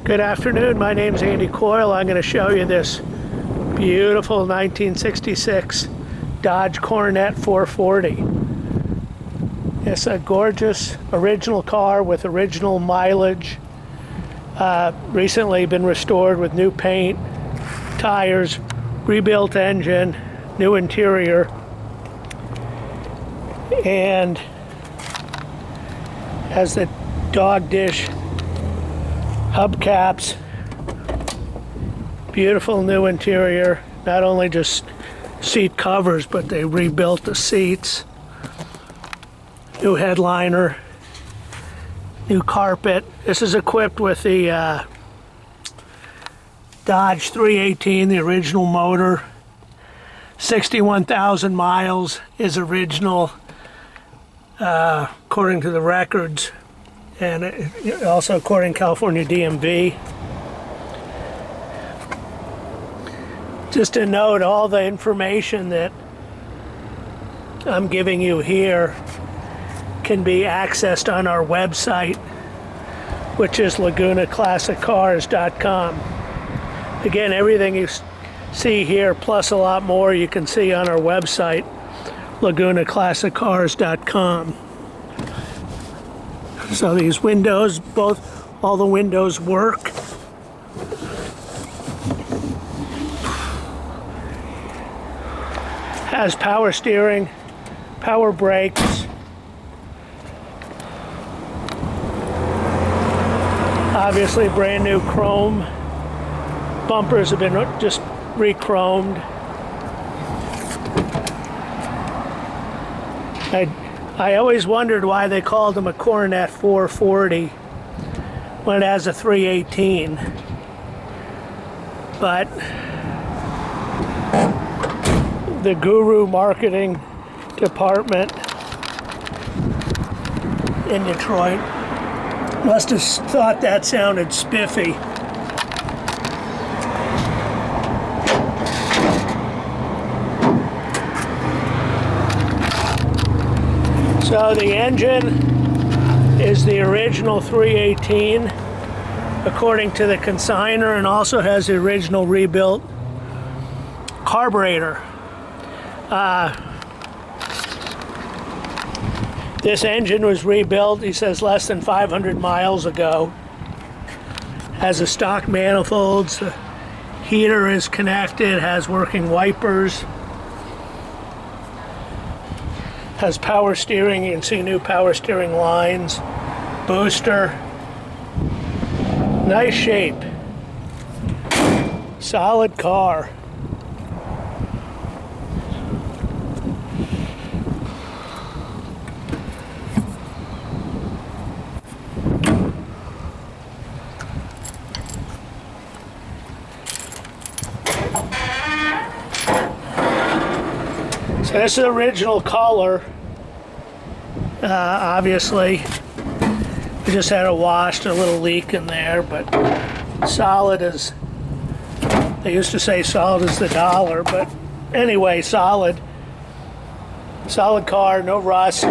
Good afternoon, my name is Andy Coyle. I'm going to show you this beautiful 1966 Dodge Coronet 440. It's a gorgeous original car with original mileage. Recently been restored with new paint, tires, rebuilt engine, new interior, and has the dog dish hubcaps, beautiful new interior, not only just seat covers, but they rebuilt the seats, new headliner, new carpet. This is equipped with the Dodge 318, the original motor. 61,000 miles is original, according to the records, and also according to California DMV. Just to note, all the information that I'm giving you here can be accessed on our website, which is lagunaclassiccars.com. Again, everything you see here plus a lot more you can see on our website, lagunaclassiccars.com. So these windows, all the windows work. Has power steering, power brakes. Obviously brand new chrome. Bumpers have been just re-chromed. I always wondered why they called them a Coronet 440 when it has a 318. But the guru marketing department in Detroit must have thought that sounded spiffy. So the engine is the original 318 according to the consignor, and also has the original rebuilt carburetor. This engine was rebuilt, he says, less than 500 miles ago. Has a stock manifolds, the heater is connected, has working wipers. Has power steering, you can see new power steering lines, booster, nice shape, solid car. So this is the original color. Obviously, we just had a wash, a little leak in there, but solid as, they used to say solid as the dollar, but anyway, solid. Solid car, no rust.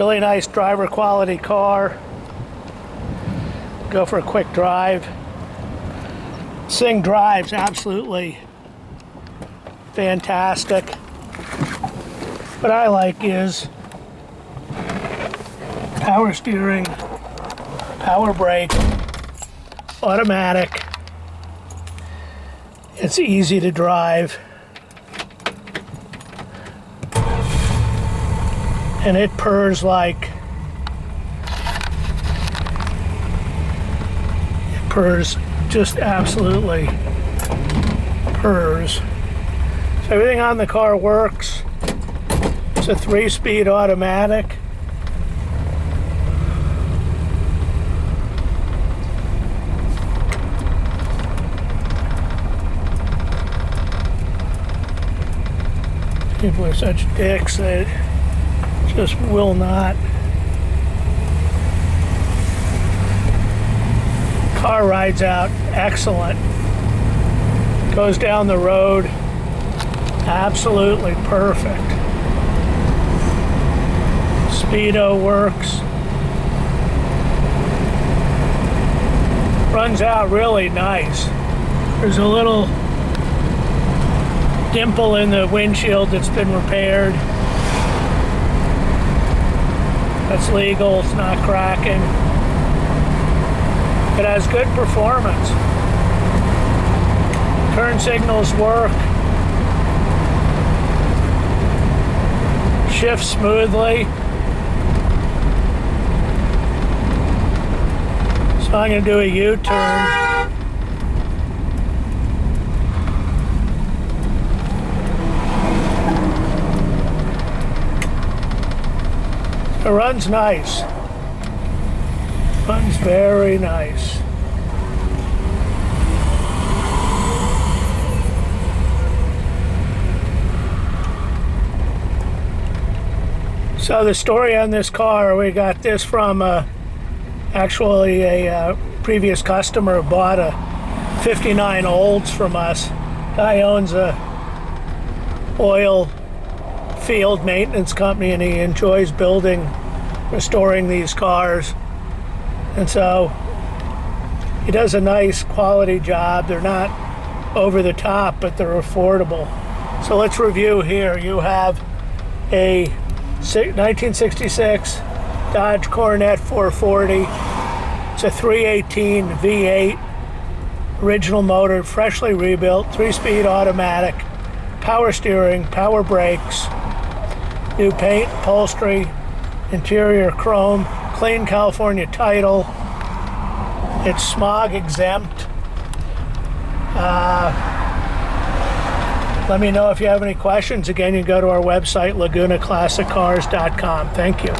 Really nice driver quality car. Go for a quick drive. This thing drives absolutely fantastic. What I like is power steering, power brake, automatic. It's easy to drive. And it purrs like, just absolutely purrs. So everything on the car works. It's a 3-speed automatic. People are such dicks that just will not. Car rides out excellent. Goes down the road absolutely perfect. Speedo works. Runs out really nice. There's a little dimple in the windshield that's been repaired. That's legal, it's not cracking. It has good performance. Turn signals work. Shifts smoothly. So I'm going to do a U-turn. It runs nice. Runs very nice. So the story on this car, we got this from actually a previous customer who bought a 59 Olds from us. Guy owns a oil field maintenance company and he enjoys restoring these cars. And so he does a nice quality job. They're not over the top, but they're affordable. So let's review here. You have a 1966 Dodge Coronet 440. It's a 318 V8, original motor, freshly rebuilt, 3-speed automatic, power steering, power brakes, new paint, upholstery, interior chrome, clean California title. It's smog exempt. Let me know if you have any questions. Again, you can go to our website, lagunaclassiccars.com. Thank you.